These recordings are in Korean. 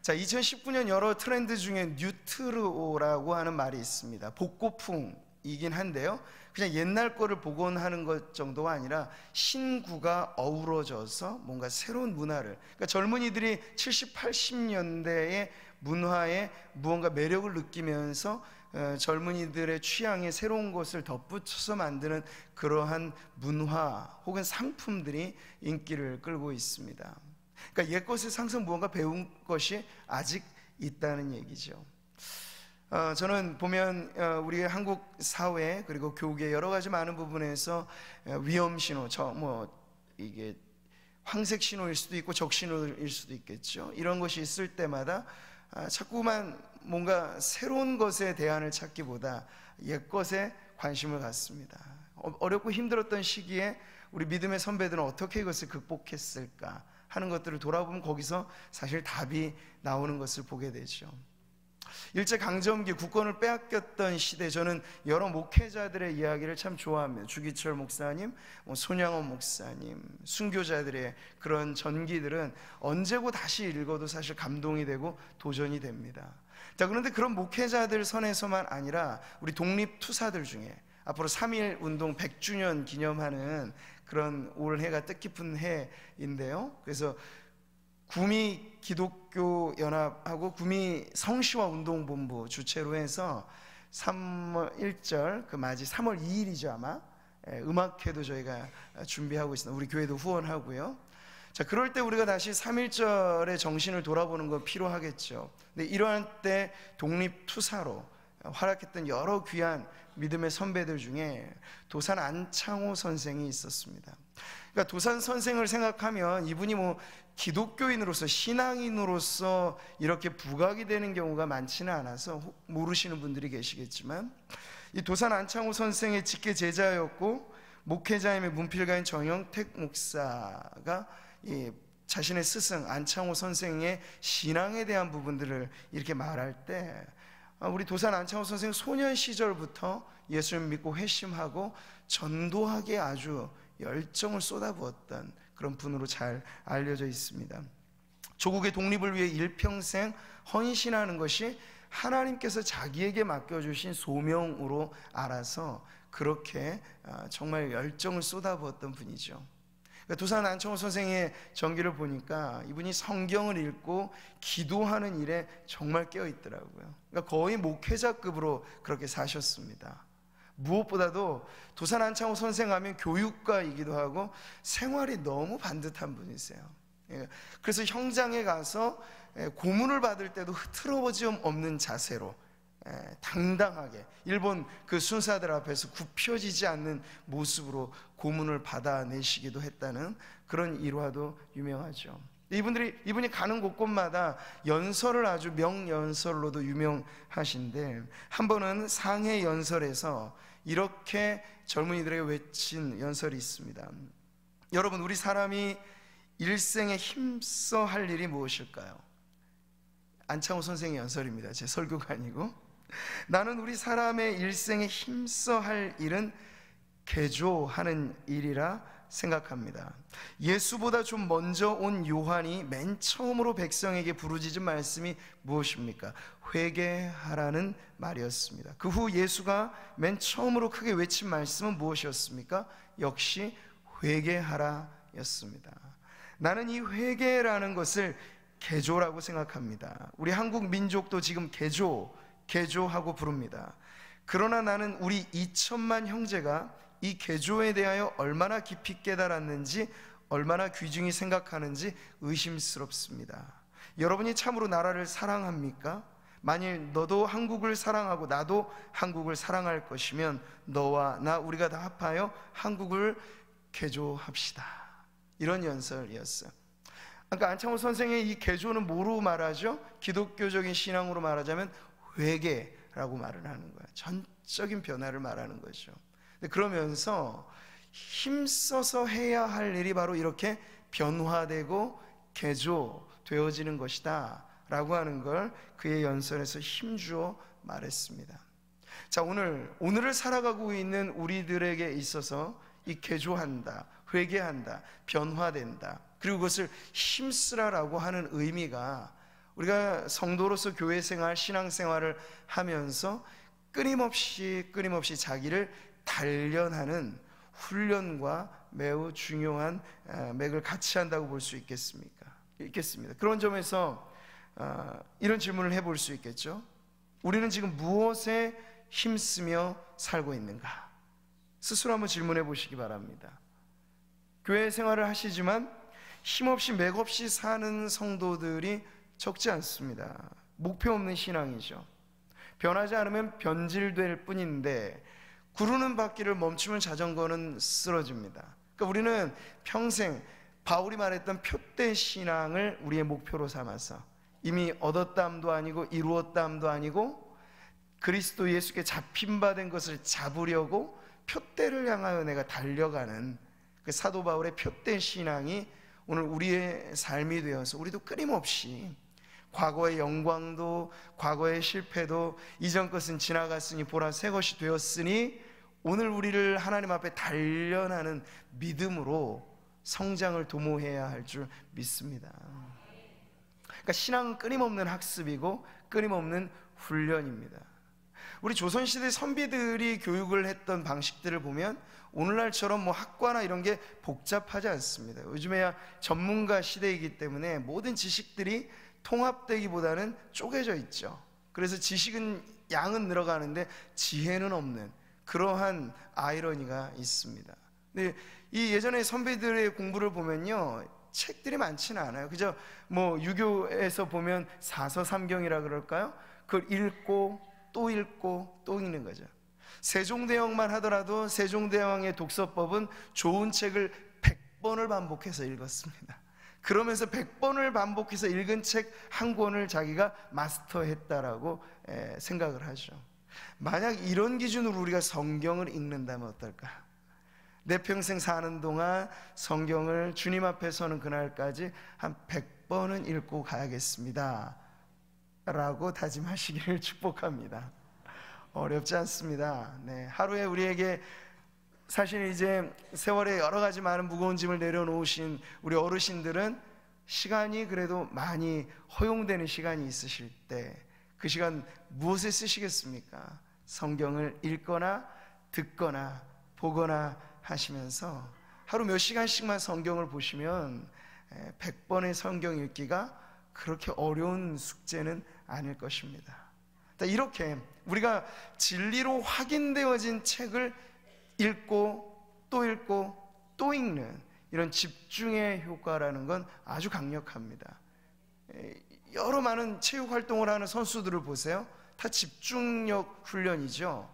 자, 2019년 여러 트렌드 중에 뉴트로라고 하는 말이 있습니다. 복고풍이긴 한데요, 그냥 옛날 거를 복원하는 것 정도가 아니라 신구가 어우러져서 뭔가 새로운 문화를, 그러니까 젊은이들이 70, 80년대의 문화에 무언가 매력을 느끼면서 젊은이들의 취향에 새로운 것을 덧붙여서 만드는 그러한 문화 혹은 상품들이 인기를 끌고 있습니다. 그러니까 옛것에서 항상 무언가 배운 것이 아직 있다는 얘기죠. 저는 보면 우리 한국 사회 그리고 교계 여러 가지 많은 부분에서 위험 신호, 이게 황색 신호일 수도 있고 적 신호일 수도 있겠죠. 이런 것이 있을 때마다 자꾸만 뭔가 새로운 것에 대안을 찾기보다 옛 것에 관심을 갖습니다. 어렵고 힘들었던 시기에 우리 믿음의 선배들은 어떻게 이것을 극복했을까 하는 것들을 돌아보면 거기서 사실 답이 나오는 것을 보게 되죠. 일제강점기 국권을 빼앗겼던 시대, 저는 여러 목회자들의 이야기를 참 좋아합니다. 주기철 목사님, 손양원 목사님, 순교자들의 그런 전기들은 언제고 다시 읽어도 사실 감동이 되고 도전이 됩니다. 자, 그런데 그런 목회자들 선에서만 아니라 우리 독립투사들 중에 앞으로 3.1 운동 100주년 기념하는 그런 올해가 뜻깊은 해인데요, 그래서 구미 기독교 연합하고 구미 성시화 운동본부 주최로 해서 3월 1절 그 맞이 3월 2일이죠 아마, 음악회도 저희가 준비하고 있습니다. 우리 교회도 후원하고요. 자, 그럴 때 우리가 다시 3.1절의 정신을 돌아보는 건 필요하겠죠. 근데 이러한 때 독립투사로 활약했던 여러 귀한 믿음의 선배들 중에 도산 안창호 선생이 있었습니다. 그러니까 도산 선생을 생각하면 이분이 기독교인으로서 신앙인으로서 이렇게 부각이 되는 경우가 많지는 않아서 모르시는 분들이 계시겠지만, 이 도산 안창호 선생의 직계 제자였고 목회자임의 문필가인 정영택 목사가 이 자신의 스승 안창호 선생의 신앙에 대한 부분들을 이렇게 말할 때, 우리 도산 안창호 선생 소년 시절부터 예수님 믿고 회심하고 전도하기에 아주 열정을 쏟아부었던 그런 분으로 잘 알려져 있습니다. 조국의 독립을 위해 일평생 헌신하는 것이 하나님께서 자기에게 맡겨주신 소명으로 알아서 그렇게 정말 열정을 쏟아부었던 분이죠. 도산 안창호 선생의 전기를 보니까 이분이 성경을 읽고 기도하는 일에 정말 깨어있더라고요. 그러니까 거의 목회자급으로 그렇게 사셨습니다. 무엇보다도 도산 안창호 선생 하면 교육가이기도 하고 생활이 너무 반듯한 분이세요. 그래서 형장에 가서 고문을 받을 때도 흐트러짐 없는 자세로 당당하게 일본 그 순사들 앞에서 굽혀지지 않는 모습으로 고문을 받아내시기도 했다는 그런 일화도 유명하죠. 이분이 가는 곳곳마다 연설을 아주 명연설로도 유명하신데, 한 번은 상해 연설에서 이렇게 젊은이들에게 외친 연설이 있습니다. 여러분, 우리 사람이 일생에 힘써 할 일이 무엇일까요? 안창호 선생의 연설입니다. 제 설교가 아니고. 나는 우리 사람의 일생에 힘써 할 일은 개조하는 일이라 생각합니다. 예수보다 좀 먼저 온 요한이 맨 처음으로 백성에게 부르짖은 말씀이 무엇입니까? 회개하라는 말이었습니다. 그 후 예수가 맨 처음으로 크게 외친 말씀은 무엇이었습니까? 역시 회개하라 였습니다. 나는 이 회개라는 것을 개조라고 생각합니다. 우리 한국 민족도 지금 개조하고 부릅니다. 그러나 나는 우리 2천만 형제가 이 개조에 대하여 얼마나 깊이 깨달았는지, 얼마나 귀중히 생각하는지 의심스럽습니다. 여러분이 참으로 나라를 사랑합니까? 만일 너도 한국을 사랑하고 나도 한국을 사랑할 것이면 너와 나 우리가 다 합하여 한국을 개조합시다. 이런 연설이었어요. 그러니까 안창호 선생의 이 개조는 뭐로 말하죠? 기독교적인 신앙으로 말하자면 회개라고 말을 하는 거예요. 전적인 변화를 말하는 거죠. 그러면서 힘써서 해야 할 일이 바로 이렇게 변화되고 개조되어지는 것이다 라고 하는 걸 그의 연설에서 힘주어 말했습니다. 자, 오늘을 살아가고 있는 우리들에게 있어서 이 개조한다, 회개한다, 변화된다, 그리고 그것을 힘쓰라라고 하는 의미가 우리가 성도로서 교회 생활, 신앙 생활을 하면서 끊임없이 자기를 단련하는 훈련과 매우 중요한 맥을 같이 한다고 볼 수 있겠습니다. 그런 점에서 이런 질문을 해볼 수 있겠죠. 우리는 지금 무엇에 힘쓰며 살고 있는가? 스스로 한번 질문해 보시기 바랍니다. 교회 생활을 하시지만 힘없이 맥없이 사는 성도들이 적지 않습니다. 목표 없는 신앙이죠. 변하지 않으면 변질될 뿐인데 구르는 바퀴를 멈추면 자전거는 쓰러집니다. 그러니까 우리는 평생 바울이 말했던 표대 신앙을 우리의 목표로 삼아서 이미 얻었다함도 아니고 이루었다함도 아니고 그리스도 예수께 잡힌 바 된 것을 잡으려고 표대를 향하여 내가 달려가는 그 사도 바울의 표대 신앙이 오늘 우리의 삶이 되어서 우리도 끊임없이 과거의 영광도 과거의 실패도 이전 것은 지나갔으니 보라 새 것이 되었으니 오늘 우리를 하나님 앞에 단련하는 믿음으로 성장을 도모해야 할 줄 믿습니다. 그러니까 신앙은 끊임없는 학습이고 끊임없는 훈련입니다. 우리 조선시대 선비들이 교육을 했던 방식들을 보면 오늘날처럼 뭐 학과나 이런 게 복잡하지 않습니다. 요즘에야 전문가 시대이기 때문에 모든 지식들이 통합되기보다는 쪼개져 있죠. 그래서 지식은 양은 늘어가는데 지혜는 없는 그러한 아이러니가 있습니다. 근데 이 예전에 선배들의 공부를 보면요, 책들이 많지는 않아요. 그저 뭐 유교에서 보면 사서삼경이라 그럴까요? 그걸 읽고 또 읽는 거죠. 세종대왕만 하더라도 세종대왕의 독서법은 좋은 책을 100번을 반복해서 읽었습니다. 그러면서 100번을 반복해서 읽은 책 한 권을 자기가 마스터했다라고 생각을 하죠. 만약 이런 기준으로 우리가 성경을 읽는다면 어떨까? 내 평생 사는 동안 성경을 주님 앞에 서는 그날까지 한 100번은 읽고 가야겠습니다 라고 다짐하시기를 축복합니다. 어렵지 않습니다. 네, 하루에 우리에게 사실 이제 세월에 여러 가지 많은 무거운 짐을 내려놓으신 우리 어르신들은 시간이 그래도 많이 허용되는 시간이 있으실 때 그 시간 무엇에 쓰시겠습니까? 성경을 읽거나 듣거나 보거나 하시면서 하루 몇 시간씩만 성경을 보시면 100번의 성경 읽기가 그렇게 어려운 숙제는 아닐 것입니다. 이렇게 우리가 진리로 확인되어진 책을 읽고 또 읽는 이런 집중의 효과라는 건 아주 강력합니다. 여러 많은 체육 활동을 하는 선수들을 보세요. 다 집중력 훈련이죠.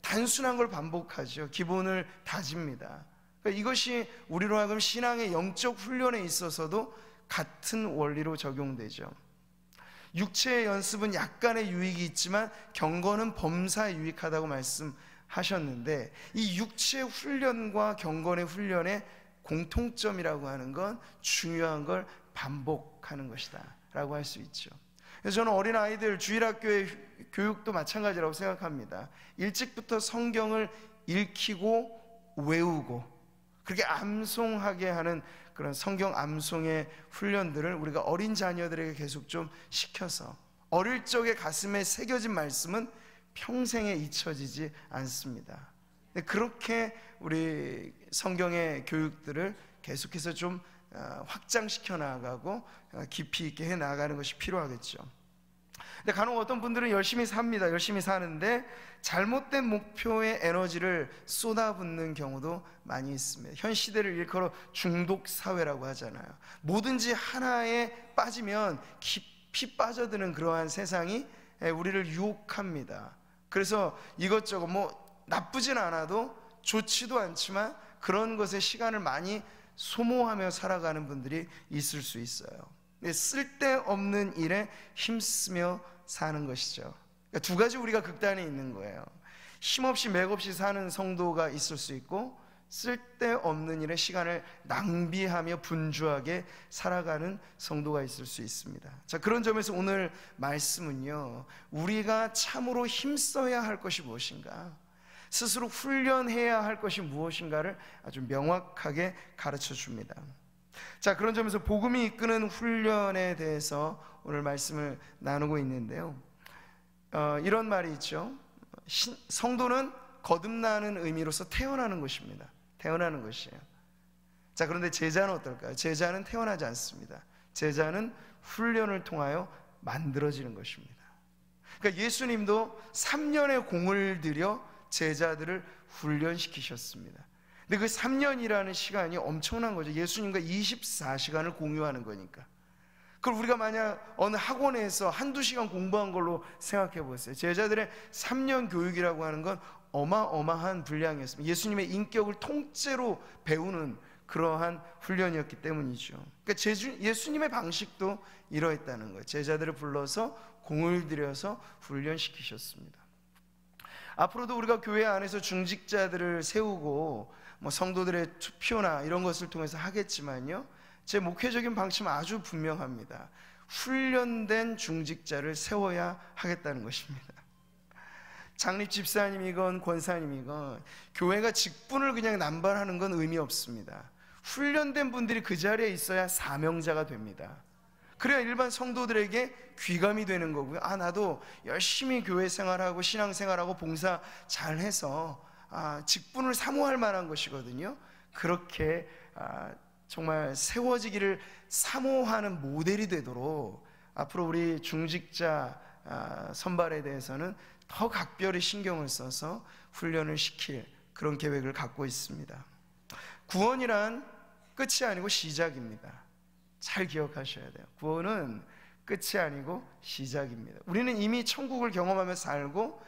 단순한 걸 반복하죠. 기본을 다집니다. 그러니까 이것이 우리로 하여금 신앙의 영적 훈련에 있어서도 같은 원리로 적용되죠. 육체의 연습은 약간의 유익이 있지만 경건은 범사에 유익하다고 말씀하셨는데 이 육체 훈련과 경건의 훈련의 공통점이라고 하는 건 중요한 걸 반복하는 것이다 라고 할 수 있죠. 그래서 저는 어린아이들 주일학교의 교육도 마찬가지라고 생각합니다. 일찍부터 성경을 읽히고 외우고 그렇게 암송하게 하는 그런 성경 암송의 훈련들을 우리가 어린 자녀들에게 계속 좀 시켜서 어릴 적에 가슴에 새겨진 말씀은 평생에 잊혀지지 않습니다. 그렇게 우리 성경의 교육들을 계속해서 좀 확장시켜 나가고 깊이 있게 해 나가는 것이 필요하겠죠. 근데 간혹 어떤 분들은 열심히 삽니다. 열심히 사는데 잘못된 목표에 에너지를 쏟아붓는 경우도 많이 있습니다. 현 시대를 일컬어 중독 사회라고 하잖아요. 뭐든지 하나에 빠지면 깊이 빠져드는 그러한 세상이 우리를 유혹합니다. 그래서 이것저것 뭐 나쁘진 않아도 좋지도 않지만 그런 것에 시간을 많이 소모하며 살아가는 분들이 있을 수 있어요. 쓸데없는 일에 힘쓰며 사는 것이죠. 그러니까 두 가지 우리가 극단에 있는 거예요. 힘없이 맥없이 사는 성도가 있을 수 있고 쓸데없는 일에 시간을 낭비하며 분주하게 살아가는 성도가 있을 수 있습니다. 자, 그런 점에서 오늘 말씀은요, 우리가 참으로 힘써야 할 것이 무엇인가, 스스로 훈련해야 할 것이 무엇인가를 아주 명확하게 가르쳐 줍니다. 자, 그런 점에서 복음이 이끄는 훈련에 대해서 오늘 말씀을 나누고 있는데요. 이런 말이 있죠. 성도는 거듭나는 의미로서 태어나는 것입니다. 태어나는 것이에요. 자, 그런데 제자는 어떨까요? 제자는 태어나지 않습니다. 제자는 훈련을 통하여 만들어지는 것입니다. 그러니까 예수님도 3년의 공을 들여 제자들을 훈련시키셨습니다. 근데 그 3년이라는 시간이 엄청난 거죠. 예수님과 24시간을 공유하는 거니까. 그걸 우리가 만약 어느 학원에서 한두 시간 공부한 걸로 생각해 보세요. 제자들의 3년 교육이라고 하는 건 어마어마한 분량이었습니다. 예수님의 인격을 통째로 배우는 그러한 훈련이었기 때문이죠. 그러니까 예수님의 방식도 이러했다는 거예요. 제자들을 불러서 공을 들여서 훈련시키셨습니다. 앞으로도 우리가 교회 안에서 중직자들을 세우고 성도들의 투표나 이런 것을 통해서 하겠지만요, 제 목회적인 방침은 아주 분명합니다. 훈련된 중직자를 세워야 하겠다는 것입니다. 장립 집사님이건 권사님이건 교회가 직분을 그냥 남발하는 건 의미 없습니다. 훈련된 분들이 그 자리에 있어야 사명자가 됩니다. 그래야 일반 성도들에게 귀감이 되는 거고요. 나도 열심히 교회 생활하고 신앙생활하고 봉사 잘해서 직분을 사모할 만한 것이거든요. 그렇게 정말 세워지기를 사모하는 모델이 되도록 앞으로 우리 중직자 선발에 대해서는 더 각별히 신경을 써서 훈련을 시킬 그런 계획을 갖고 있습니다. 구원이란 끝이 아니고 시작입니다. 잘 기억하셔야 돼요. 구원은 끝이 아니고 시작입니다. 우리는 이미 천국을 경험하며 살고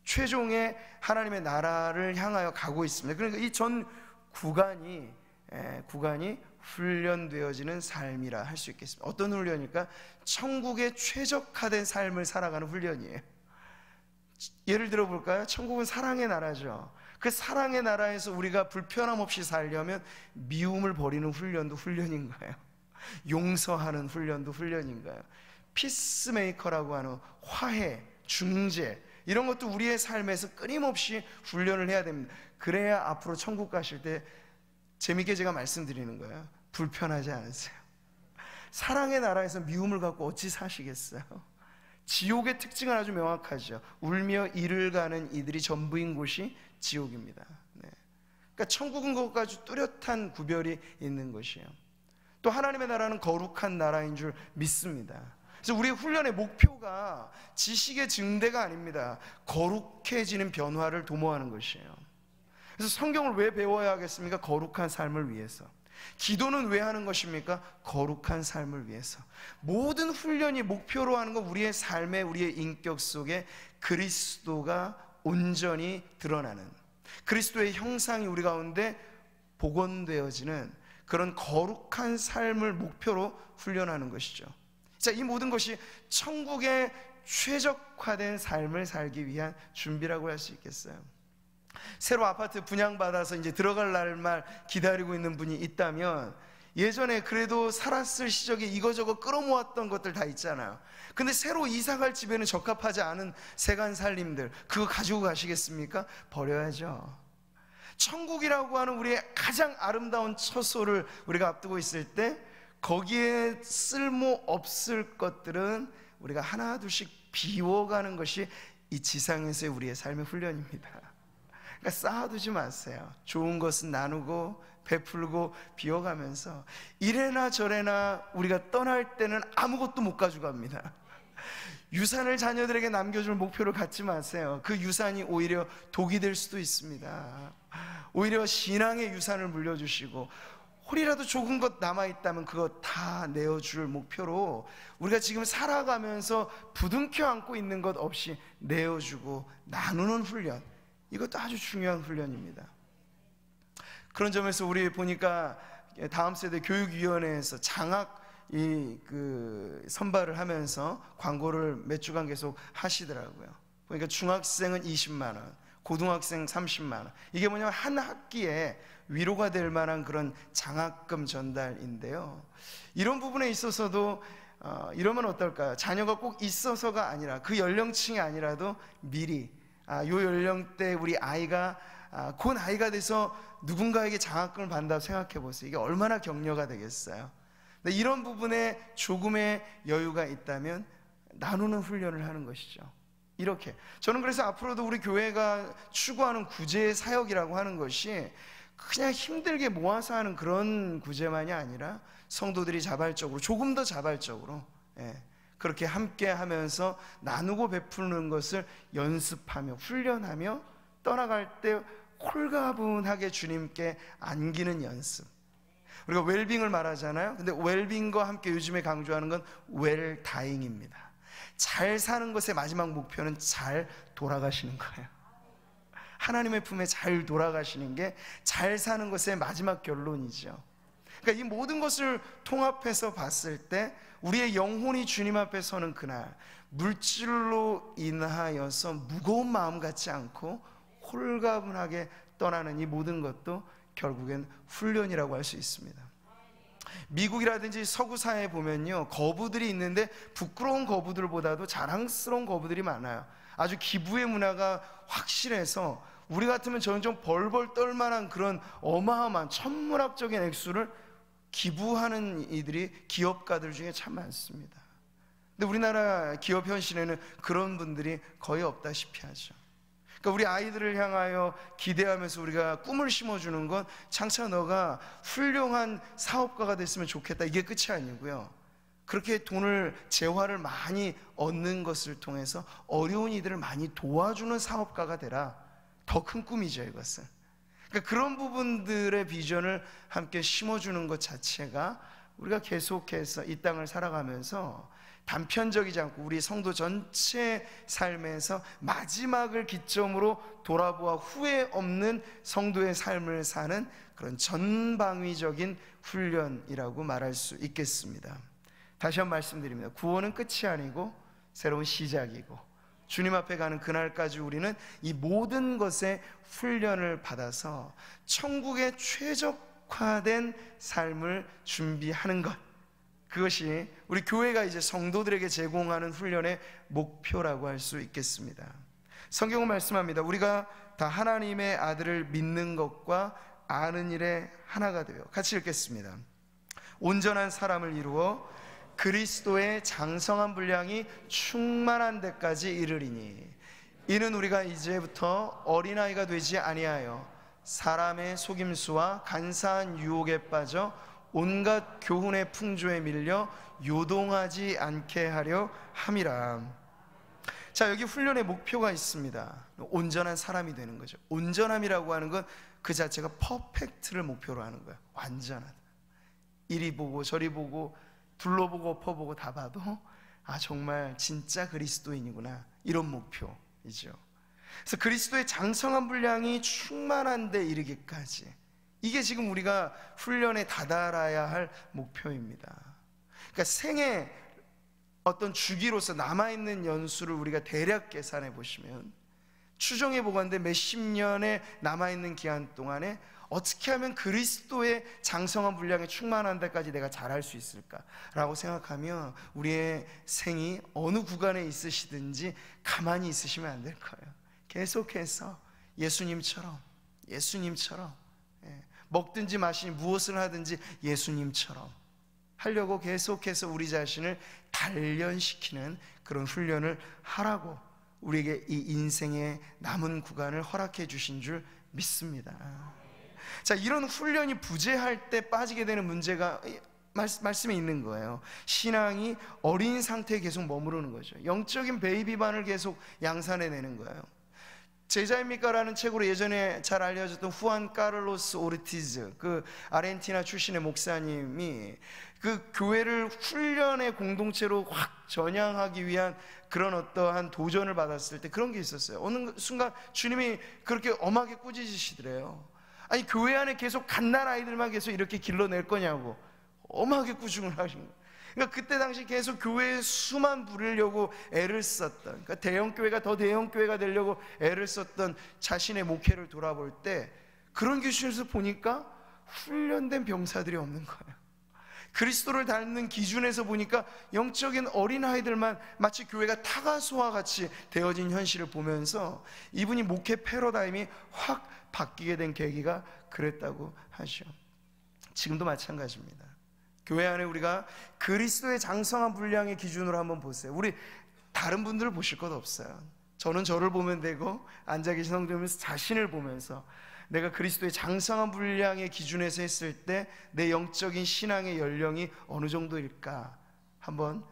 최종의 하나님의 나라를 향하여 가고 있습니다. 그러니까 이 전 구간이 훈련되어지는 삶이라 할 수 있겠습니다. 어떤 훈련일까? 천국에 최적화된 삶을 살아가는 훈련이에요. 예를 들어 볼까요? 천국은 사랑의 나라죠. 그 사랑의 나라에서 우리가 불편함 없이 살려면 미움을 버리는 훈련도 훈련인 거예요. 용서하는 훈련도 훈련인 거예요. 피스메이커라고 하는 화해, 중재, 이런 것도 우리의 삶에서 끊임없이 훈련을 해야 됩니다. 그래야 앞으로 천국 가실 때 재밌게 제가 말씀드리는 거예요. 불편하지 않으세요. 사랑의 나라에서 미움을 갖고 어찌 사시겠어요? 지옥의 특징은 아주 명확하죠. 울며 이를 가는 이들이 전부인 곳이 지옥입니다. 그러니까 천국은 그것과 아주 뚜렷한 구별이 있는 것이에요. 또 하나님의 나라는 거룩한 나라인 줄 믿습니다. 그래서 우리의 훈련의 목표가 지식의 증대가 아닙니다. 거룩해지는 변화를 도모하는 것이에요. 그래서 성경을 왜 배워야 하겠습니까? 거룩한 삶을 위해서. 기도는 왜 하는 것입니까? 거룩한 삶을 위해서. 모든 훈련이 목표로 하는 건 우리의 삶에, 우리의 인격 속에 그리스도가 온전히 드러나는, 그리스도의 형상이 우리 가운데 복원되어지는 그런 거룩한 삶을 목표로 훈련하는 것이죠. 자, 이 모든 것이 천국의 최적화된 삶을 살기 위한 준비라고 할 수 있겠어요. 새로 아파트 분양받아서 이제 들어갈 날만 기다리고 있는 분이 있다면, 예전에 그래도 살았을 시절에 이거저거 끌어모았던 것들 다 있잖아요. 근데 새로 이사갈 집에는 적합하지 않은 세간 살림들, 그거 가지고 가시겠습니까? 버려야죠. 천국이라고 하는 우리의 가장 아름다운 처소를 우리가 앞두고 있을 때 거기에 쓸모없을 것들은 우리가 하나 둘씩 비워가는 것이 이 지상에서의 우리의 삶의 훈련입니다. 그러니까 쌓아두지 마세요. 좋은 것은 나누고 베풀고 비워가면서 이래나 저래나 우리가 떠날 때는 아무것도 못 가져갑니다. 유산을 자녀들에게 남겨줄 목표를 갖지 마세요. 그 유산이 오히려 독이 될 수도 있습니다. 오히려 신앙의 유산을 물려주시고, 홀이라도 조금 것 남아있다면 그거 다 내어줄 목표로 우리가 지금 살아가면서 부둥켜 안고 있는 것 없이 내어주고 나누는 훈련, 이것도 아주 중요한 훈련입니다. 그런 점에서 우리 보니까 다음 세대 교육위원회에서 장학 선발을 하면서 광고를 몇 주간 계속 하시더라고요. 그러니까 중학생은 20만 원, 고등학생 30만 원. 이게 뭐냐면 한 학기에 위로가 될 만한 그런 장학금 전달인데요. 이런 부분에 있어서도 이러면 어떨까요? 자녀가 꼭 있어서가 아니라, 그 연령층이 아니라도 미리 요 연령대 우리 아이가 그 나이가 돼서 누군가에게 장학금을 받는다고 생각해 보세요. 이게 얼마나 격려가 되겠어요. 근데 이런 부분에 조금의 여유가 있다면 나누는 훈련을 하는 것이죠. 이렇게 저는 그래서 앞으로도 우리 교회가 추구하는 구제 사역이라고 하는 것이 그냥 힘들게 모아서 하는 그런 구제만이 아니라 성도들이 자발적으로, 조금 더 자발적으로, 그렇게 함께 하면서 나누고 베푸는 것을 연습하며 훈련하며 떠나갈 때 홀가분하게 주님께 안기는 연습. 우리가 웰빙을 말하잖아요. 근데 웰빙과 함께 요즘에 강조하는 건 웰다잉입니다. 잘 사는 것의 마지막 목표는 잘 돌아가시는 거예요. 하나님의 품에 잘 돌아가시는 게 잘 사는 것의 마지막 결론이죠. 그러니까 이 모든 것을 통합해서 봤을 때 우리의 영혼이 주님 앞에 서는 그날, 물질로 인하여서 무거운 마음 갖지 않고 홀가분하게 떠나는 이 모든 것도 결국엔 훈련이라고 할 수 있습니다. 미국이라든지 서구 사회에 보면요, 거부들이 있는데 부끄러운 거부들보다도 자랑스러운 거부들이 많아요. 아주 기부의 문화가 확실해서 우리 같으면 저는 좀 벌벌 떨만한 그런 어마어마한 천문학적인 액수를 기부하는 이들이 기업가들 중에 참 많습니다. 근데 우리나라 기업 현실에는 그런 분들이 거의 없다시피 하죠. 그러니까 우리 아이들을 향하여 기대하면서 우리가 꿈을 심어주는 건 창차 너가 훌륭한 사업가가 됐으면 좋겠다, 이게 끝이 아니고요, 그렇게 돈을, 재화를 많이 얻는 것을 통해서 어려운 이들을 많이 도와주는 사업가가 되라. 더 큰 꿈이죠, 이것은. 그러니까 그런 부분들의 비전을 함께 심어주는 것 자체가 우리가 계속해서 이 땅을 살아가면서 단편적이지 않고 우리 성도 전체 삶에서 마지막을 기점으로 돌아보아 후회 없는 성도의 삶을 사는 그런 전방위적인 훈련이라고 말할 수 있겠습니다. 다시 한번 말씀드립니다. 구원은 끝이 아니고 새로운 시작이고, 주님 앞에 가는 그날까지 우리는 이 모든 것에 훈련을 받아서 천국의 최적화된 삶을 준비하는 것, 그것이 우리 교회가 이제 성도들에게 제공하는 훈련의 목표라고 할 수 있겠습니다. 성경은 말씀합니다. 우리가 다 하나님의 아들을 믿는 것과 아는 일에 하나가 되어, 같이 읽겠습니다. 온전한 사람을 이루어 그리스도의 장성한 분량이 충만한 데까지 이르리니, 이는 우리가 이제부터 어린아이가 되지 아니하여 사람의 속임수와 간사한 유혹에 빠져 온갖 교훈의 풍조에 밀려 요동하지 않게 하려 함이라. 자, 여기 훈련의 목표가 있습니다. 온전한 사람이 되는 거죠. 온전함이라고 하는 건 그 자체가 퍼펙트를 목표로 하는 거예요. 완전하다. 이리 보고 저리 보고 둘러보고 엎어보고 다 봐도 아, 정말 진짜 그리스도인이구나, 이런 목표이죠. 그래서 그리스도의 장성한 분량이 충만한 데 이르기까지, 이게 지금 우리가 훈련에 다다라야 할 목표입니다. 그러니까 생애 어떤 주기로서 남아있는 연수를 우리가 대략 계산해 보시면, 추정해 보건대 몇십 년의 남아있는 기간 동안에 어떻게 하면 그리스도의 장성한 분량에 충만한 데까지 내가 잘할 수 있을까라고 생각하면 우리의 생이 어느 구간에 있으시든지 가만히 있으시면 안 될 거예요. 계속해서 예수님처럼 먹든지 마시든지 무엇을 하든지 예수님처럼 하려고 계속해서 우리 자신을 단련시키는 그런 훈련을 하라고 우리에게 이 인생의 남은 구간을 허락해 주신 줄 믿습니다. 자, 이런 훈련이 부재할 때 빠지게 되는 문제가 말씀에 있는 거예요. 신앙이 어린 상태에 계속 머무르는 거죠. 영적인 베이비반을 계속 양산해내는 거예요. 제자입니까? 라는 책으로 예전에 잘 알려졌던 후안 카를로스 오르티즈, 그 아르헨티나 출신의 목사님이 그 교회를 훈련의 공동체로 확 전향하기 위한 그런 어떠한 도전을 받았을 때 그런 게 있었어요. 어느 순간 주님이 그렇게 엄하게 꾸짖으시더래요. 아니, 교회 안에 계속 갓난 아이들만 계속 이렇게 길러낼 거냐고 엄하게 꾸중을 하신 거예요. 그러니까 그때 당시 계속 교회에 수만 부리려고 애를 썼던, 그러니까 대형교회가 더 대형교회가 되려고 애를 썼던 자신의 목회를 돌아볼 때 그런 기준에서 보니까 훈련된 병사들이 없는 거예요. 그리스도를 닮는 기준에서 보니까 영적인 어린아이들만 마치 교회가 타가소와 같이 되어진 현실을 보면서 이분이 목회 패러다임이 확 바뀌게 된 계기가 그랬다고 하죠. 지금도 마찬가지입니다. 교회 안에 우리가 그리스도의 장성한 분량의 기준으로 한번 보세요. 우리 다른 분들을 보실 것 없어요. 저는 저를 보면 되고, 앉아 계신 성도님은 자신을 보면서 내가 그리스도의 장성한 분량의 기준에서 했을 때 내 영적인 신앙의 연령이 어느 정도일까 한번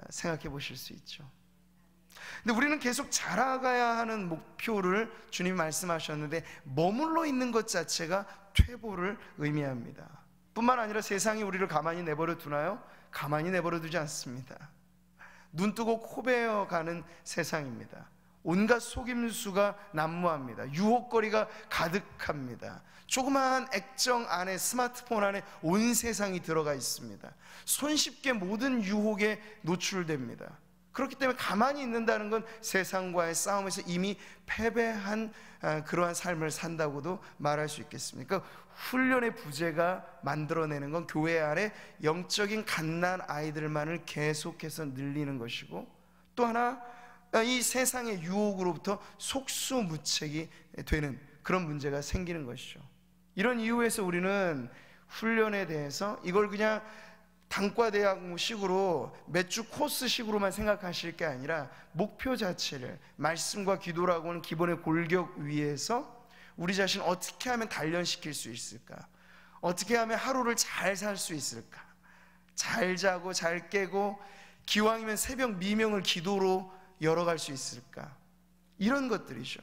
생각해 보실 수 있죠. 근데 우리는 계속 자라가야 하는 목표를 주님이 말씀하셨는데, 머물러 있는 것 자체가 퇴보를 의미합니다. 뿐만 아니라 세상이 우리를 가만히 내버려 두나요? 가만히 내버려 두지 않습니다. 눈 뜨고 코 베어가는 세상입니다. 온갖 속임수가 난무합니다. 유혹거리가 가득합니다. 조그마한 액정 안에, 스마트폰 안에 온 세상이 들어가 있습니다. 손쉽게 모든 유혹에 노출됩니다. 그렇기 때문에 가만히 있는다는 건 세상과의 싸움에서 이미 패배한 그러한 삶을 산다고도 말할 수 있겠습니다. 그러니까 훈련의 부재가 만들어내는 건 교회 안에 영적인 갓난 아이들만을 계속해서 늘리는 것이고, 또 하나 이 세상의 유혹으로부터 속수무책이 되는 그런 문제가 생기는 것이죠. 이런 이유에서 우리는 훈련에 대해서 이걸 그냥 단과대학식으로 매주 코스식으로만 생각하실 게 아니라 목표 자체를 말씀과 기도라고 하는 기본의 골격 위에서 우리 자신 어떻게 하면 단련시킬 수 있을까? 어떻게 하면 하루를 잘 살 수 있을까? 잘 자고 잘 깨고 기왕이면 새벽 미명을 기도로 열어갈 수 있을까? 이런 것들이죠.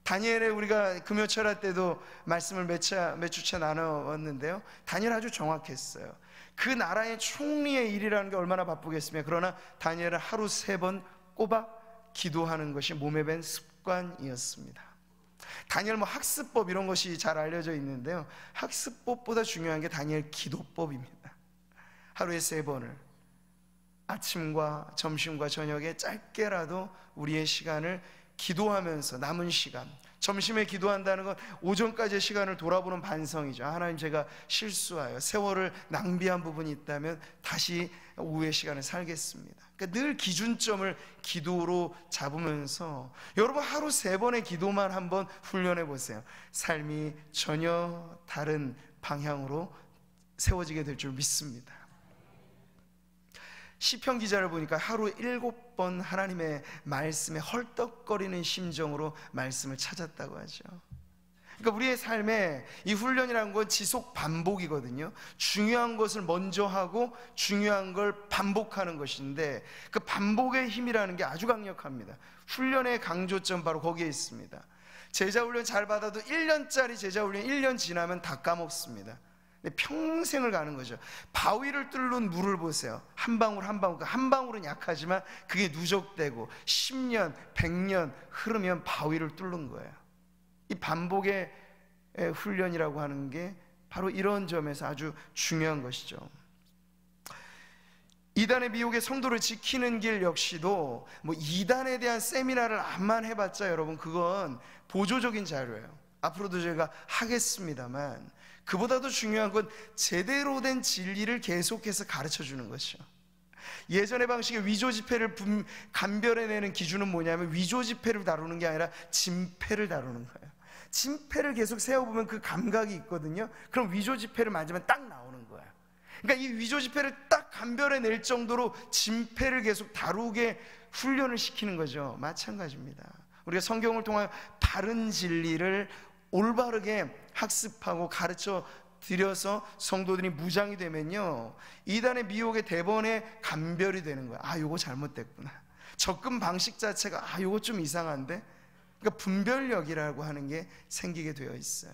다니엘에 우리가 금요철학 때도 말씀을 몇 주차 나누었는데요, 다니엘 아주 정확했어요. 그 나라의 총리의 일이라는 게 얼마나 바쁘겠습니까? 그러나 다니엘은 하루 3번 꼬박 기도하는 것이 몸에 밴 습관이었습니다. 다니엘 학습법 이런 것이 잘 알려져 있는데요, 학습법보다 중요한 게 다니엘 기도법입니다. 하루에 3번을 아침과 점심과 저녁에 짧게라도 우리의 시간을 기도하면서, 남은 시간, 점심에 기도한다는 건 오전까지의 시간을 돌아보는 반성이죠. 하나님, 제가 실수하여 세월을 낭비한 부분이 있다면 다시 오후의 시간을 살겠습니다. 그러니까 늘 기준점을 기도로 잡으면서 여러분 하루 3번의 기도만 한번 훈련해 보세요. 삶이 전혀 다른 방향으로 세워지게 될 줄 믿습니다. 시편 기자를 보니까 하루 7번 하나님의 말씀에 헐떡거리는 심정으로 말씀을 찾았다고 하죠. 그러니까 우리의 삶에 이 훈련이라는 건 지속 반복이거든요. 중요한 것을 먼저 하고 중요한 걸 반복하는 것인데, 그 반복의 힘이라는 게 아주 강력합니다. 훈련의 강조점 바로 거기에 있습니다. 제자 훈련 잘 받아도 1년짜리 제자 훈련 1년 지나면 다 까먹습니다. 평생을 가는 거죠. 바위를 뚫는 물을 보세요. 한 방울 한 방울, 한 방울은 약하지만 그게 누적되고 10년, 100년 흐르면 바위를 뚫는 거예요. 이 반복의 훈련이라고 하는 게 바로 이런 점에서 아주 중요한 것이죠. 이단의 미혹의 성도를 지키는 길 역시도 이단에 대한 세미나를 암만 해봤자 여러분 그건 보조적인 자료예요. 앞으로도 제가 하겠습니다만, 그보다도 중요한 건 제대로 된 진리를 계속해서 가르쳐 주는 것이죠. 예전의 방식의 위조 지폐를 감별해내는 기준은 뭐냐면, 위조 지폐를 다루는 게 아니라 진폐를 다루는 거예요. 진폐를 계속 세워보면 그 감각이 있거든요. 그럼 위조 지폐를 맞으면 딱 나오는 거예요. 그러니까 이 위조 지폐를 딱 감별해낼 정도로 진폐를 계속 다루게 훈련을 시키는 거죠. 마찬가지입니다. 우리가 성경을 통하여 바른 진리를 올바르게 학습하고 가르쳐 드려서 성도들이 무장이 되면요, 이단의 미혹의 대번에 감별이 되는 거야. 아, 요거 잘못됐구나. 접근 방식 자체가 요거 좀 이상한데. 그러니까 분별력이라고 하는 게 생기게 되어 있어요.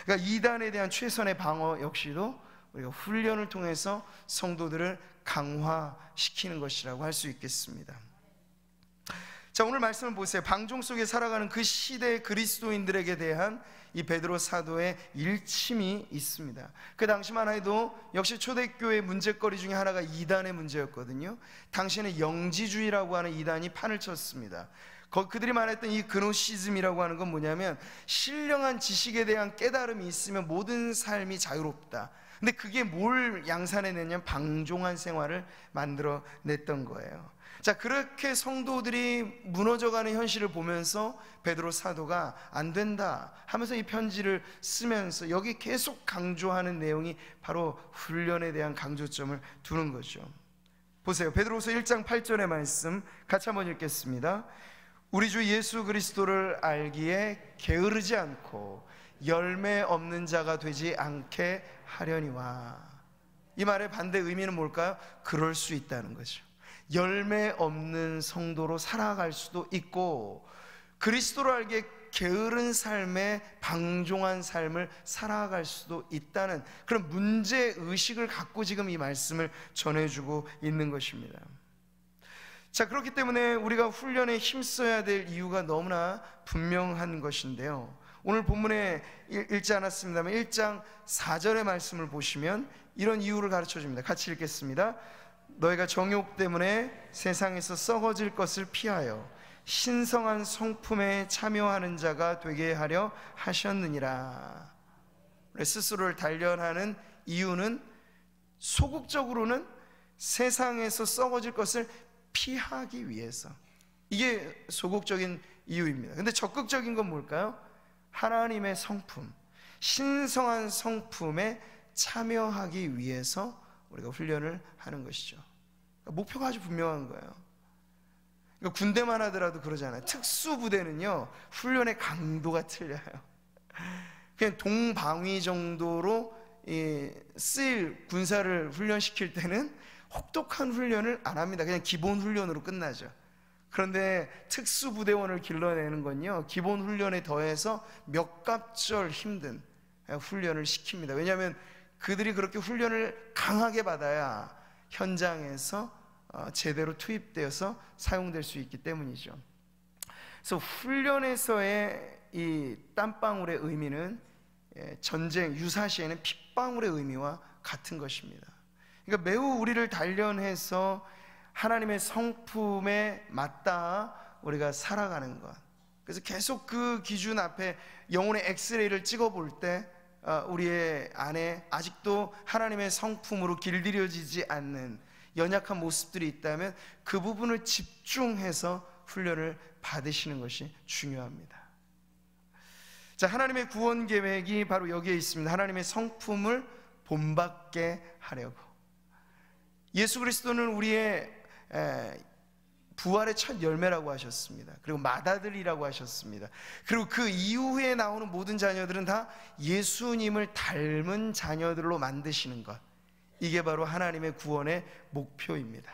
그러니까 이단에 대한 최선의 방어 역시도 우리가 훈련을 통해서 성도들을 강화시키는 것이라고 할 수 있겠습니다. 자, 오늘 말씀을 보세요. 방종 속에 살아가는 그 시대의 그리스도인들에게 대한 이 베드로 사도의 일침이 있습니다. 그 당시만 해도 역시 초대교회의 문제거리 중에 하나가 이단의 문제였거든요. 당시에는 영지주의라고 하는 이단이 판을 쳤습니다. 그들이 말했던 이 그노시즘이라고 하는 건 뭐냐면, 신령한 지식에 대한 깨달음이 있으면 모든 삶이 자유롭다. 근데 그게 뭘 양산해냈냐면 방종한 생활을 만들어냈던 거예요. 자, 그렇게 성도들이 무너져가는 현실을 보면서 베드로 사도가 안 된다 하면서 이 편지를 쓰면서 여기 계속 강조하는 내용이 바로 훈련에 대한 강조점을 두는 거죠. 보세요. 베드로후서 1장 8절의 말씀 같이 한번 읽겠습니다. 우리 주 예수 그리스도를 알기에 게으르지 않고 열매 없는 자가 되지 않게 하려니와. 이 말의 반대 의미는 뭘까요? 그럴 수 있다는 거죠. 열매 없는 성도로 살아갈 수도 있고 그리스도를 알기에 게으른 삶에 방종한 삶을 살아갈 수도 있다는 그런 문제의식을 갖고 지금 이 말씀을 전해주고 있는 것입니다. 자, 그렇기 때문에 우리가 훈련에 힘써야 될 이유가 너무나 분명한 것인데요, 오늘 본문에 읽지 않았습니다만 1장 4절의 말씀을 보시면 이런 이유를 가르쳐 줍니다. 같이 읽겠습니다. 너희가 정욕 때문에 세상에서 썩어질 것을 피하여 신성한 성품에 참여하는 자가 되게 하려 하셨느니라. 스스로를 단련하는 이유는 소극적으로는 세상에서 썩어질 것을 피하기 위해서, 이게 소극적인 이유입니다. 근데 적극적인 건 뭘까요? 하나님의 성품, 신성한 성품에 참여하기 위해서 우리가 훈련을 하는 것이죠. 목표가 아주 분명한 거예요. 그러니까 군대만 하더라도 그러잖아요. 특수부대는요, 훈련의 강도가 틀려요. 그냥 동방위 정도로 쓰일 군사를 훈련시킬 때는 혹독한 훈련을 안 합니다. 그냥 기본 훈련으로 끝나죠. 그런데 특수부대원을 길러내는 건요, 기본 훈련에 더해서 몇 갑절 힘든 훈련을 시킵니다. 왜냐하면 그들이 그렇게 훈련을 강하게 받아야 현장에서 제대로 투입되어서 사용될 수 있기 때문이죠. 그래서 훈련에서의 이 땀방울의 의미는 전쟁, 유사시에는 핏방울의 의미와 같은 것입니다. 그러니까 매우 우리를 단련해서 하나님의 성품에 맞닿아 우리가 살아가는 것. 그래서 계속 그 기준 앞에 영혼의 엑스레이를 찍어볼 때 우리의 안에 아직도 하나님의 성품으로 길들여지지 않는 연약한 모습들이 있다면 그 부분을 집중해서 훈련을 받으시는 것이 중요합니다. 자, 하나님의 구원 계획이 바로 여기에 있습니다. 하나님의 성품을 본받게 하려고. 예수 그리스도는 우리의 부활의 첫 열매라고 하셨습니다. 그리고 맏아들이라고 하셨습니다. 그리고 그 이후에 나오는 모든 자녀들은 다 예수님을 닮은 자녀들로 만드시는 것, 이게 바로 하나님의 구원의 목표입니다.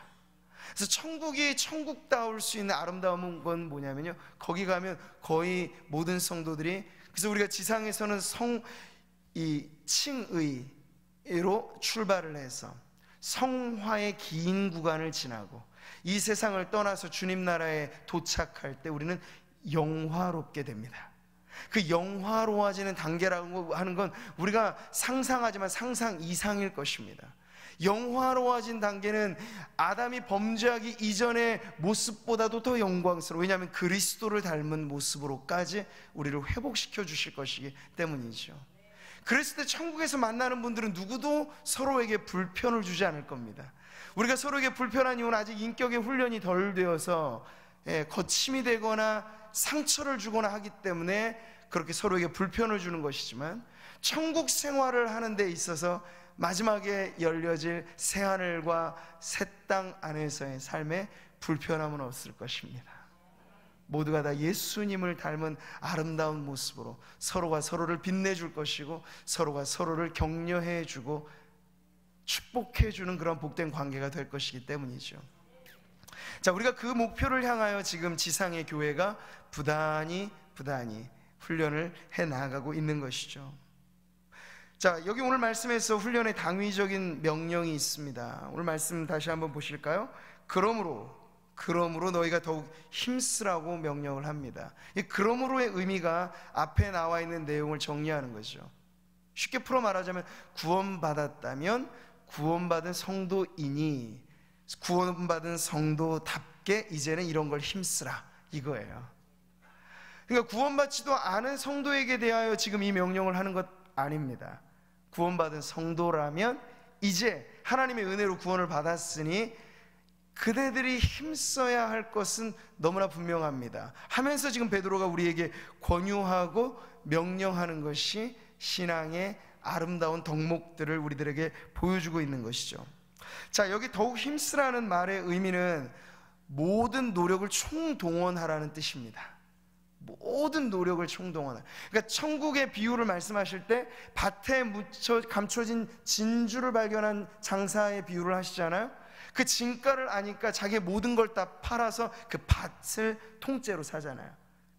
그래서 천국이 천국다울 수 있는 아름다운 건 뭐냐면요, 거기 가면 거의 모든 성도들이, 그래서 우리가 지상에서는 칭의로 출발을 해서 성화의 긴 구간을 지나고 이 세상을 떠나서 주님 나라에 도착할 때 우리는 영화롭게 됩니다. 그 영화로워지는 단계라고 하는 건 우리가 상상하지만 상상 이상일 것입니다. 영화로워진 단계는 아담이 범죄하기 이전의 모습보다도 더 영광스러워. 왜냐하면 그리스도를 닮은 모습으로까지 우리를 회복시켜 주실 것이기 때문이죠. 그랬을 때 천국에서 만나는 분들은 누구도 서로에게 불편을 주지 않을 겁니다. 우리가 서로에게 불편한 이유는 아직 인격의 훈련이 덜 되어서 거침이 되거나 상처를 주거나 하기 때문에 그렇게 서로에게 불편을 주는 것이지만, 천국 생활을 하는 데 있어서 마지막에 열려질 새하늘과 새 땅 안에서의 삶에 불편함은 없을 것입니다. 모두가 다 예수님을 닮은 아름다운 모습으로 서로가 서로를 빛내줄 것이고 서로가 서로를 격려해주고 축복해주는 그런 복된 관계가 될 것이기 때문이죠. 자, 우리가 그 목표를 향하여 지금 지상의 교회가 부단히 훈련을 해나가고 있는 것이죠. 자, 여기 오늘 말씀에서 훈련의 당위적인 명령이 있습니다. 오늘 말씀 다시 한번 보실까요? 그러므로 너희가 더욱 힘쓰라고 명령을 합니다. 이 그러므로의 의미가 앞에 나와 있는 내용을 정리하는 거죠. 쉽게 풀어 말하자면 구원받았다면 구원받은 성도이니 구원받은 성도답게 이제는 이런 걸 힘쓰라, 이거예요. 그러니까 구원받지도 않은 성도에게 대하여 지금 이 명령을 하는 것 아닙니다. 구원받은 성도라면 이제 하나님의 은혜로 구원을 받았으니 그대들이 힘써야 할 것은 너무나 분명합니다 하면서 지금 베드로가 우리에게 권유하고 명령하는 것이 신앙의 아름다운 덕목들을 우리들에게 보여주고 있는 것이죠. 자, 여기 더욱 힘쓰라는 말의 의미는 모든 노력을 총동원하라는 뜻입니다. 모든 노력을 총동원하라. 그러니까 천국의 비유를 말씀하실 때 밭에 감춰진 진주를 발견한 장사의 비유를 하시잖아요. 그 진가를 아니까 자기의 모든 걸 다 팔아서 그 밭을 통째로 사잖아요.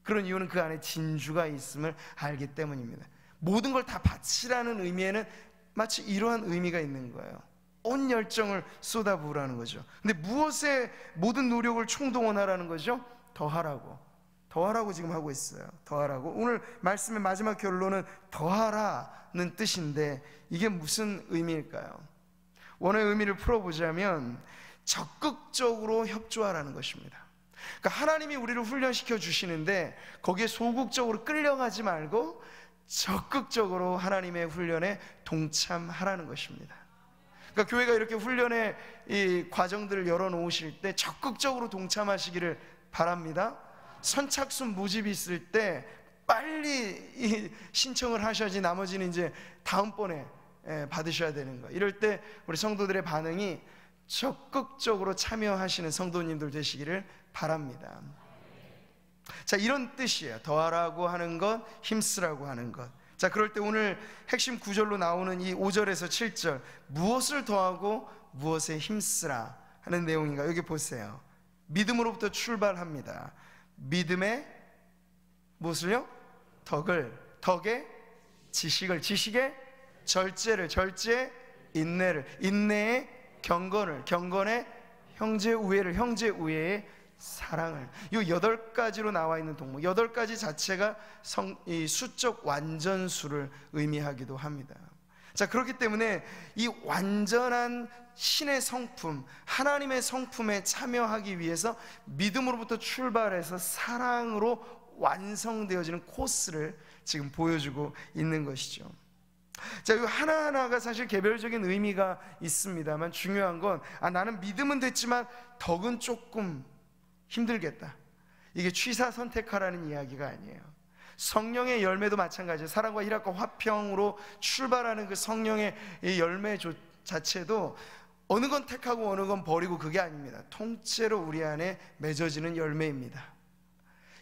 그런 이유는 그 안에 진주가 있음을 알기 때문입니다. 모든 걸 다 바치라는 의미에는 마치 이러한 의미가 있는 거예요. 온 열정을 쏟아부으라는 거죠. 근데 무엇에 모든 노력을 총동원하라는 거죠? 더하라고 지금 하고 있어요. 더하라고. 오늘 말씀의 마지막 결론은 더하라는 뜻인데 이게 무슨 의미일까요? 원어의 의미를 풀어보자면 적극적으로 협조하라는 것입니다. 그러니까 하나님이 우리를 훈련시켜 주시는데 거기에 소극적으로 끌려가지 말고 적극적으로 하나님의 훈련에 동참하라는 것입니다. 그러니까 교회가 이렇게 훈련의 이 과정들을 열어놓으실 때 적극적으로 동참하시기를 바랍니다. 선착순 모집이 있을 때 빨리 신청을 하셔야지 나머지는 이제 다음번에 받으셔야 되는 거예요. 이럴 때 우리 성도들의 반응이 적극적으로 참여하시는 성도님들 되시기를 바랍니다. 자, 이런 뜻이에요. 더하라고 하는 것, 힘쓰라고 하는 것. 자, 그럴 때 오늘 핵심 구절로 나오는 이 5절에서 7절 무엇을 더하고 무엇에 힘쓰라 하는 내용인가? 여기 보세요. 믿음으로부터 출발합니다. 믿음의 무엇을요? 덕의 지식을, 지식의 절제를, 절제의 인내를, 인내의 경건의 형제 우애를, 형제 우애의 사랑을. 이 8가지로 나와 있는 동목, 8가지 자체가 이 수적 완전수를 의미하기도 합니다. 자, 그렇기 때문에 이 완전한 신의 성품, 하나님의 성품에 참여하기 위해서 믿음으로부터 출발해서 사랑으로 완성되어지는 코스를 지금 보여주고 있는 것이죠. 자, 이 하나하나가 사실 개별적인 의미가 있습니다만 중요한 건 나는 믿음은 됐지만 덕은 조금 힘들겠다. 이게 취사 선택하라는 이야기가 아니에요. 성령의 열매도 마찬가지예요. 사랑과 희락과 화평으로 출발하는 그 성령의 열매 자체도 어느 건 택하고 어느 건 버리고 그게 아닙니다. 통째로 우리 안에 맺어지는 열매입니다.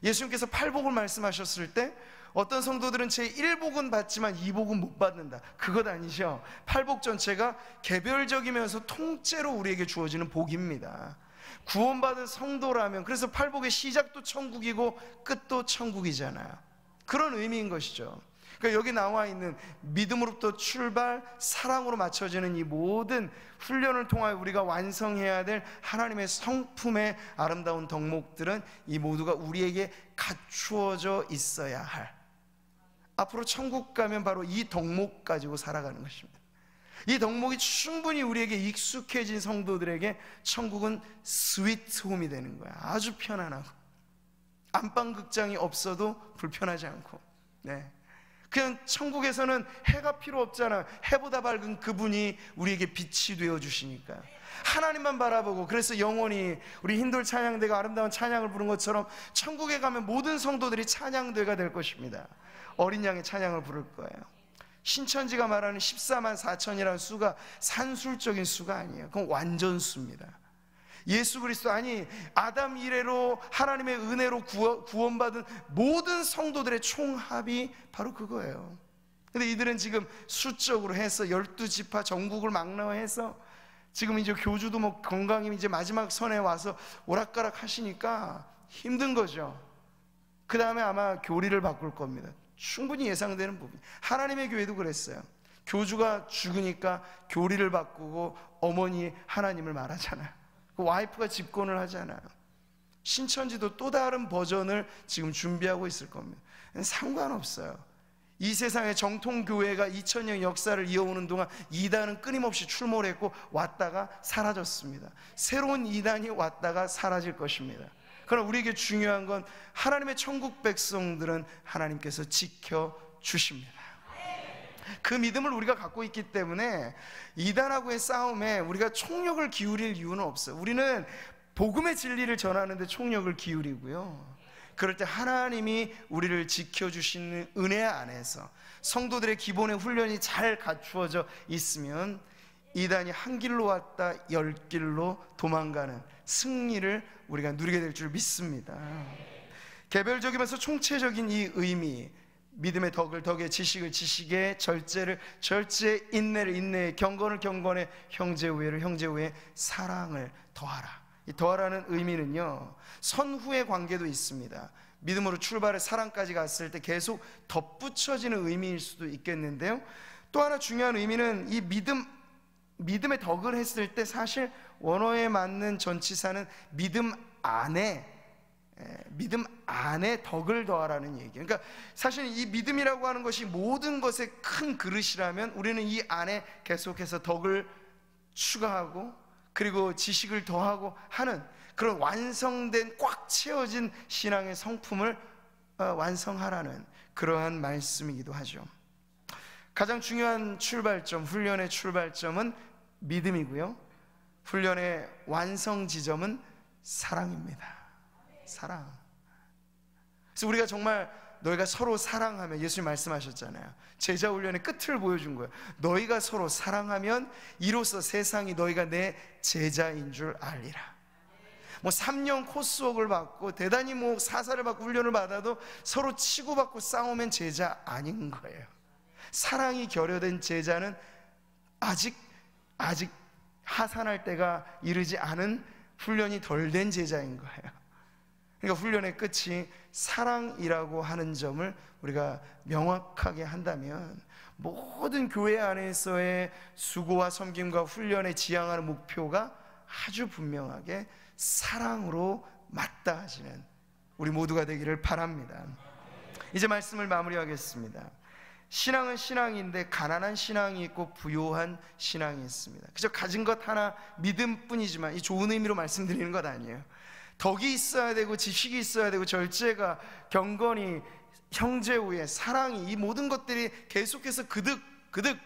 예수님께서 팔복을 말씀하셨을 때 어떤 성도들은 제1복은 받지만 2복은 못 받는다. 그것 아니죠. 팔복 전체가 개별적이면서 통째로 우리에게 주어지는 복입니다. 구원받은 성도라면, 그래서 팔복의 시작도 천국이고 끝도 천국이잖아요. 그런 의미인 것이죠. 그러니까 여기 나와 있는 믿음으로부터 출발, 사랑으로 맞춰지는 이 모든 훈련을 통하여 우리가 완성해야 될 하나님의 성품의 아름다운 덕목들은 이 모두가 우리에게 갖추어져 있어야 할, 앞으로 천국 가면 바로 이 덕목 가지고 살아가는 것입니다. 이 덕목이 충분히 우리에게 익숙해진 성도들에게 천국은 스위트 홈이 되는 거야. 아주 편안하고, 안방극장이 없어도 불편하지 않고, 그냥 천국에서는 해가 필요 없잖아. 해보다 밝은 그분이 우리에게 빛이 되어 주시니까 하나님만 바라보고, 그래서 영원히 우리 힌돌 찬양대가 아름다운 찬양을 부른 것처럼 천국에 가면 모든 성도들이 찬양대가 될 것입니다. 어린 양의 찬양을 부를 거예요. 신천지가 말하는 14만 4천이라는 수가 산술적인 수가 아니에요. 그건 완전수입니다. 예수 그리스도, 아니 아담 이래로 하나님의 은혜로 구원받은 모든 성도들의 총합이 바로 그거예요. 근데 이들은 지금 수적으로 해서 12지파 전국을 망라해서 지금 이제 교주도 뭐 건강이 이제 마지막 선에 와서 오락가락 하시니까 힘든 거죠. 그 다음에 아마 교리를 바꿀 겁니다. 충분히 예상되는 부분. 하나님의 교회도 그랬어요. 교주가 죽으니까 교리를 바꾸고 어머니 하나님을 말하잖아요. 그 와이프가 집권을 하잖아요. 신천지도 또 다른 버전을 지금 준비하고 있을 겁니다. 상관없어요. 이 세상의 정통교회가 2000년 역사를 이어오는 동안 이단은 끊임없이 출몰했고 왔다가 사라졌습니다. 새로운 이단이 왔다가 사라질 것입니다. 그러나 우리에게 중요한 건 하나님의 천국 백성들은 하나님께서 지켜주십니다. 그 믿음을 우리가 갖고 있기 때문에 이단하고의 싸움에 우리가 총력을 기울일 이유는 없어요. 우리는 복음의 진리를 전하는데 총력을 기울이고요, 그럴 때 하나님이 우리를 지켜주시는 은혜 안에서 성도들의 기본의 훈련이 잘 갖추어져 있으면 이단이 한 길로 왔다 10길로 도망가는 승리를 우리가 누리게 될 줄 믿습니다. 개별적이면서 총체적인 이 의미, 믿음의 덕의 지식을 지식에, 절제를 절제, 인내를 인내에, 경건을 경건에, 형제 우애를 형제 우애에, 사랑을 더하라. 이 더하라는 의미는요, 선후의 관계도 있습니다. 믿음으로 출발해 사랑까지 갔을 때 계속 덧붙여지는 의미일 수도 있겠는데요, 또 하나 중요한 의미는 이 믿음의 덕을 했을 때 사실 원어에 맞는 전치사는 믿음 안에 덕을 더하라는 얘기예요. 그러니까 사실 이 믿음이라고 하는 것이 모든 것의 큰 그릇이라면 우리는 이 안에 계속해서 덕을 추가하고 그리고 지식을 더하고 하는 그런 완성된 꽉 채워진 신앙의 성품을 완성하라는 그러한 말씀이기도 하죠. 가장 중요한 출발점, 훈련의 출발점은 믿음이고요, 훈련의 완성 지점은 사랑입니다. 사랑. 그래서 우리가 정말 너희가 서로 사랑하면, 예수님 말씀하셨잖아요. 제자 훈련의 끝을 보여준 거예요. 너희가 서로 사랑하면 이로써 세상이 너희가 내 제자인 줄 알리라. 3년 코스웍을 받고 대단히 사사를 받고 훈련을 받아도 서로 치고받고 싸우면 제자 아닌 거예요. 사랑이 결여된 제자는 아직 하산할 때가 이르지 않은, 훈련이 덜 된 제자인 거예요. 그러니까 훈련의 끝이 사랑이라고 하는 점을 우리가 명확하게 한다면 모든 교회 안에서의 수고와 섬김과 훈련에 지향하는 목표가 아주 분명하게 사랑으로 맞닿아지는 우리 모두가 되기를 바랍니다. 이제 말씀을 마무리하겠습니다. 신앙은 신앙인데 가난한 신앙이 있고 부요한 신앙이 있습니다. 그저 가진 것 하나 믿음뿐이지만, 이 좋은 의미로 말씀드리는 것 아니에요. 덕이 있어야 되고 지식이 있어야 되고 절제가, 경건이, 형제 우애, 사랑이, 이 모든 것들이 계속해서 그득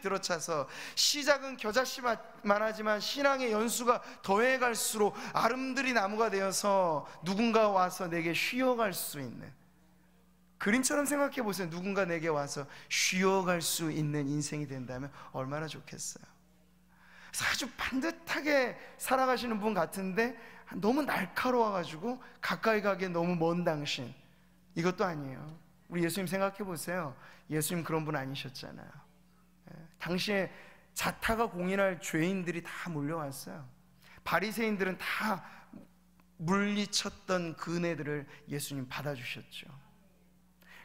들어차서 시작은 겨자씨만 하지만 신앙의 연수가 더해갈수록 아름드리 나무가 되어서 누군가 와서 내게 쉬어갈 수 있는, 그림처럼 생각해 보세요. 누군가 내게 와서 쉬어갈 수 있는 인생이 된다면 얼마나 좋겠어요. 그래서 아주 반듯하게 살아가시는 분 같은데 너무 날카로워가지고 가까이 가기에 너무 먼 당신, 이것도 아니에요. 우리 예수님 생각해 보세요. 예수님 그런 분 아니셨잖아요. 당시에 자타가 공인할 죄인들이 다 몰려왔어요. 바리새인들은 다 물리쳤던 그 은혜들을 예수님 받아주셨죠.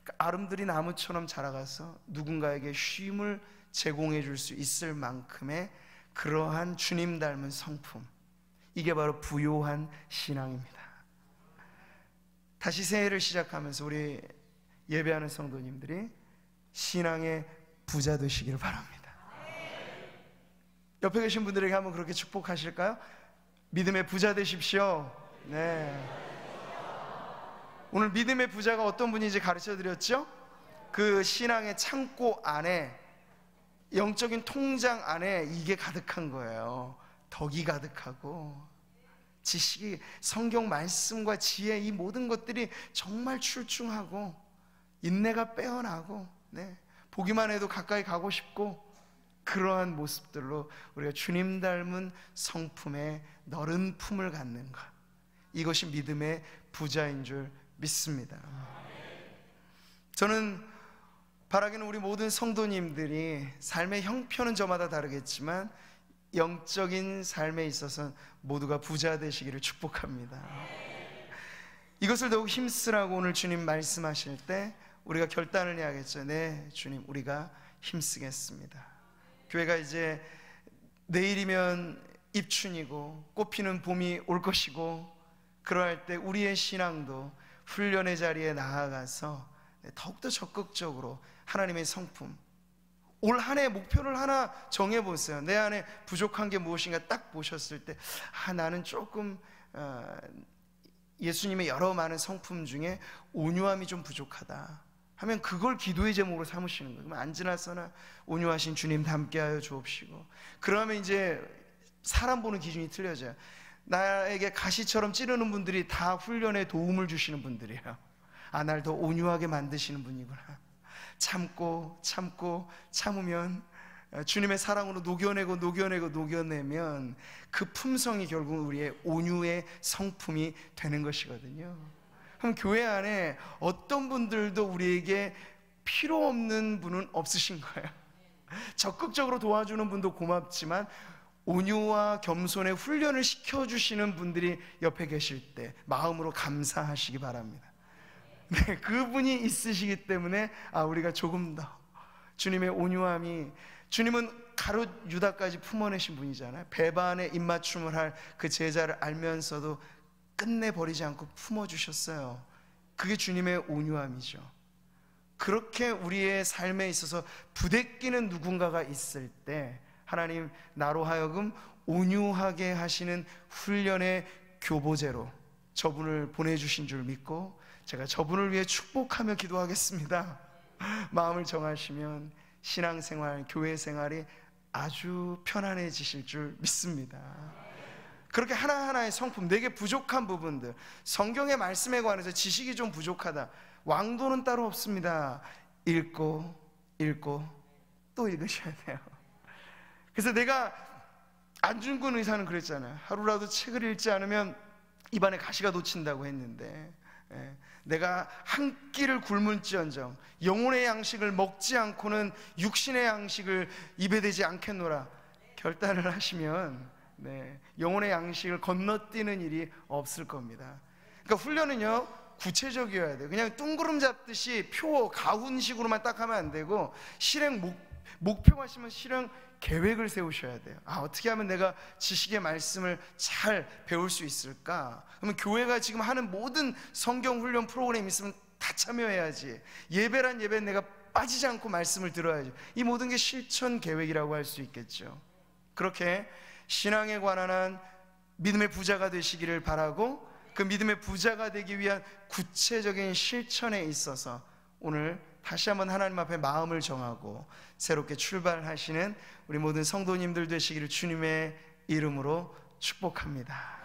그러니까 아름드리 나무처럼 자라가서 누군가에게 쉼을 제공해 줄 수 있을 만큼의 그러한 주님 닮은 성품, 이게 바로 부요한 신앙입니다. 다시 새해를 시작하면서 우리 예배하는 성도님들이 신앙의 부자 되시기를 바랍니다. 옆에 계신 분들에게 한번 그렇게 축복하실까요? 믿음의 부자 되십시오. 네. 오늘 믿음의 부자가 어떤 분인지 가르쳐 드렸죠? 그 신앙의 창고 안에, 영적인 통장 안에 이게 가득한 거예요. 덕이 가득하고 지식이, 성경 말씀과 지혜, 이 모든 것들이 정말 출중하고 인내가 빼어나고, 네, 보기만 해도 가까이 가고 싶고, 그러한 모습들로 우리가 주님 닮은 성품의 너른 품을 갖는 것, 이것이 믿음의 부자인 줄 믿습니다. 저는 바라기는 우리 모든 성도님들이 삶의 형편은 저마다 다르겠지만 영적인 삶에 있어서 모두가 부자 되시기를 축복합니다. 이것을 더욱 힘쓰라고 오늘 주님 말씀하실 때 우리가 결단을 해야겠죠. 네, 주님, 우리가 힘쓰겠습니다. 교회가 이제 내일이면 입춘이고 꽃피는 봄이 올 것이고, 그러할 때 우리의 신앙도 훈련의 자리에 나아가서 더욱더 적극적으로 하나님의 성품, 올 한 해 목표를 하나 정해보세요. 내 안에 부족한 게 무엇인가 딱 보셨을 때, 나는 조금 예수님의 여러 많은 성품 중에 온유함이 좀 부족하다 하면 그걸 기도의 제목으로 삼으시는 거예요. 안 지나서나 온유하신 주님 함께하여 주옵시고. 그러면 이제 사람 보는 기준이 틀려져요. 나에게 가시처럼 찌르는 분들이 다 훈련에 도움을 주시는 분들이에요. 아, 날 더 온유하게 만드시는 분이구나. 참고 참으면 주님의 사랑으로 녹여내면 그 품성이 결국 우리의 온유의 성품이 되는 것이거든요. 그럼 교회 안에 어떤 분들도 우리에게 필요 없는 분은 없으신 거예요. 적극적으로 도와주는 분도 고맙지만 온유와 겸손의 훈련을 시켜주시는 분들이 옆에 계실 때 마음으로 감사하시기 바랍니다. 네, 그분이 있으시기 때문에 우리가 조금 더 주님의 온유함이, 주님은 가룟 유다까지 품어내신 분이잖아요. 배반에 입맞춤을 할 그 제자를 알면서도 끝내버리지 않고 품어주셨어요. 그게 주님의 온유함이죠. 그렇게 우리의 삶에 있어서 부대끼는 누군가가 있을 때 하나님 나로 하여금 온유하게 하시는 훈련의 교보제로 저분을 보내주신 줄 믿고 제가 저분을 위해 축복하며 기도하겠습니다. 마음을 정하시면 신앙생활, 교회 생활이 아주 편안해지실 줄 믿습니다. 그렇게 하나하나의 성품, 내게 부족한 부분들, 성경의 말씀에 관해서 지식이 좀 부족하다, 왕도는 따로 없습니다. 읽고 또 읽으셔야 돼요. 그래서 내가 안중근 의사는 그랬잖아요. 하루라도 책을 읽지 않으면 입안에 가시가 돋친다고 했는데, 내가 한 끼를 굶을지언정 영혼의 양식을 먹지 않고는 육신의 양식을 입에 대지 않겠노라 결단을 하시면 영혼의 양식을 건너뛰는 일이 없을 겁니다. 그러니까 훈련은요 구체적이어야 돼요. 그냥 뚱그름 잡듯이 표 가훈식으로만 딱 하면 안 되고 실행 목표가 있으면 실행 계획을 세우셔야 돼요. 어떻게 하면 내가 지식의 말씀을 잘 배울 수 있을까? 그러면 교회가 지금 하는 모든 성경 훈련 프로그램이 있으면 다 참여해야지. 예배란 예배는 내가 빠지지 않고 말씀을 들어야지. 이 모든 게 실천 계획이라고 할 수 있겠죠. 그렇게 신앙에 관한 한 믿음의 부자가 되시기를 바라고, 그 믿음의 부자가 되기 위한 구체적인 실천에 있어서 오늘 다시 한번 하나님 앞에 마음을 정하고 새롭게 출발하시는 우리 모든 성도님들 되시기를 주님의 이름으로 축복합니다.